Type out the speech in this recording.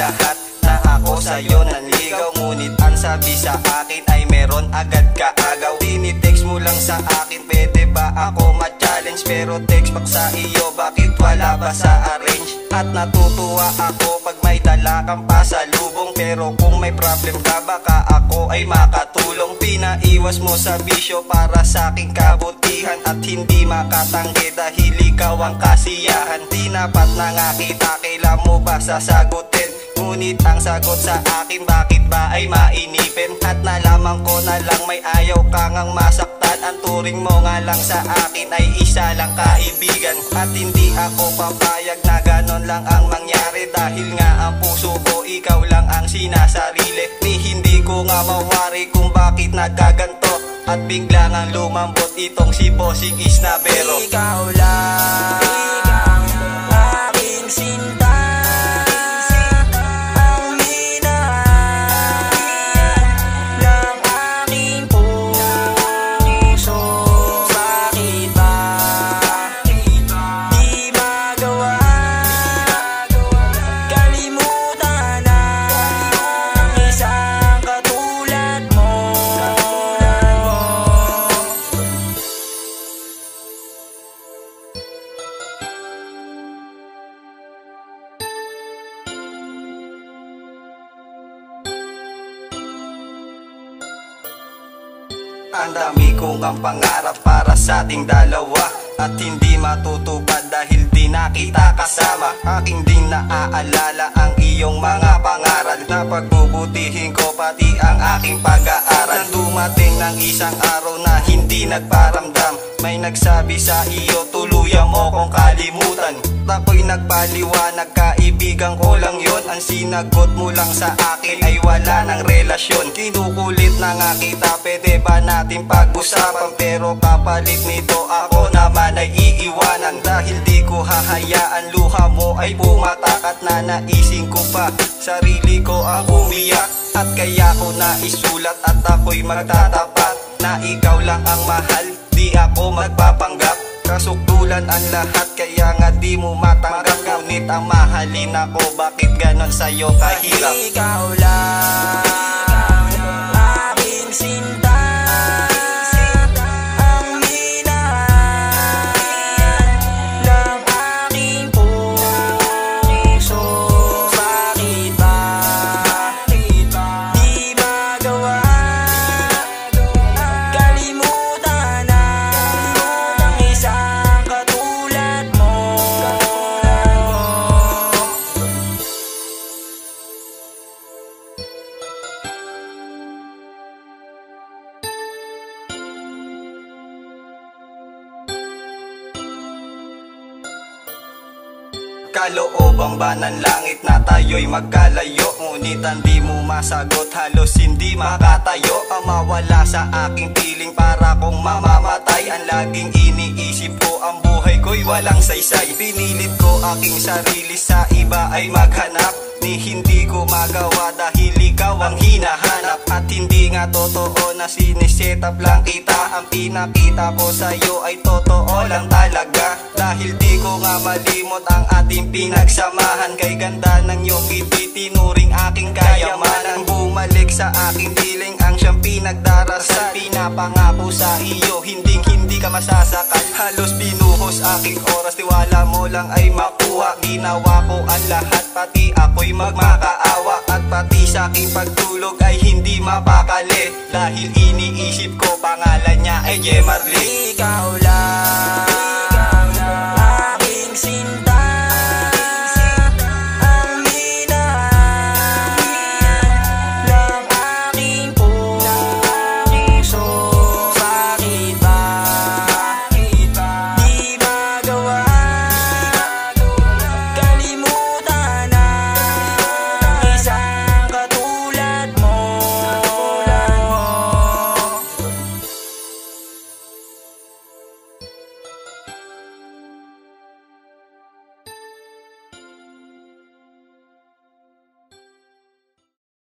lahat na ako sa'yo nanligaw. Ngunit ang sabi sa akin ay meron agad kaagaw. Tinitext mo lang sa akin, pwede ba ako ma-challenge? Pero text back sa iyo, bakit wala ba sa arrange? At natutuwa ako pag may dala kang pasalubong. Pero kung may problem ka, baka ako ay makatulong. Pinaiwas mo sa bisyo para sa aking kabutihan, at hindi makatanggi dahil ikaw ang kasiyahan. Tinapat na nga kita, kailan mo ba sasagutin? Ngunit ang sagot sa akin, bakit ba ay mainipin? At nalaman ko na lang may ayaw ka ngang masaktan. Ang turing mo nga lang sa akin ay isa lang kaibigan. At hindi ako papayag na ganon lang ang mangyari, dahil nga ang puso ko ikaw lang ang sinasarili. Ni hindi ko nga mawari kung bakit nagkaganto, at bigla ngang lumambot itong si Bossing Isnabero. Ikaw lang aking sinta, Ang dami kong ang pangarap para sa ating dalawa, at hindi matutupad dahil di na kita kasama. Aking din naaalala ang iyong mga pangaral, na pagbubutihin ko pati ang aking pag-aaral. Nang dumating ng isang araw na hindi nagparamdam, may nagsabi sa iyo, tuluyan mo kong kalimutan. Ako'y nagpaliwanag, kaibigan ko lang yon. Ang sinagot mo lang sa akin ay wala ng relasyon. Kinukulit na nga kita, pwede ba natin pag-usapan? Pero kapalit nito ako naman ay iiwanan, dahil di ko hahayaan luha mo ay pumatak. At nanaisin ko pa sarili ko ang umiyak, at kaya ko na isulat at ako'y magtatapat na ikaw lang ang mahal, di ako magpapanggap. Kasukdulan ang lahat, kaya nga di mo matanggap. Ngunit ang mahalin ako, bakit ganon sa'yo kahirap? Ikaw lang aking sinta, Kaloobang ba ng langit na tayo'y magkalayo? Ngunit hindi mo masagot, halos hindi makatayo. Ang mawala sa aking piling, para kong mamamatay. Ang laging iniisip ko, ang buhay ko'y walang saysay. Pinilit ko aking sarili, sa iba ay maghanap. Ni hindi ko magawa dahil ikaw ang hinahanap. At hindi nga totoo na sinisetap lang kita. Ang pinakita ko sa'yo ay totoo lang talaga, dahil di ko nga malimot ang ating pinagsamahan. Kay ganda ng iyong ngiti, tinuring aking kayamanan. Bumalik sa aking piling ang siyang pinagdarasal. Pinapangako sa iyo, hindi ka masasakal. Halos binuhos aking oras, tiwala mo lang ay makuha. Ginawa ko ang lahat, pati ako'y magmakaawa. At pati sa aking pagtulog ay hindi mapakali, dahil iniisip ko pangalan niya ay Jemarly. Ikaw lang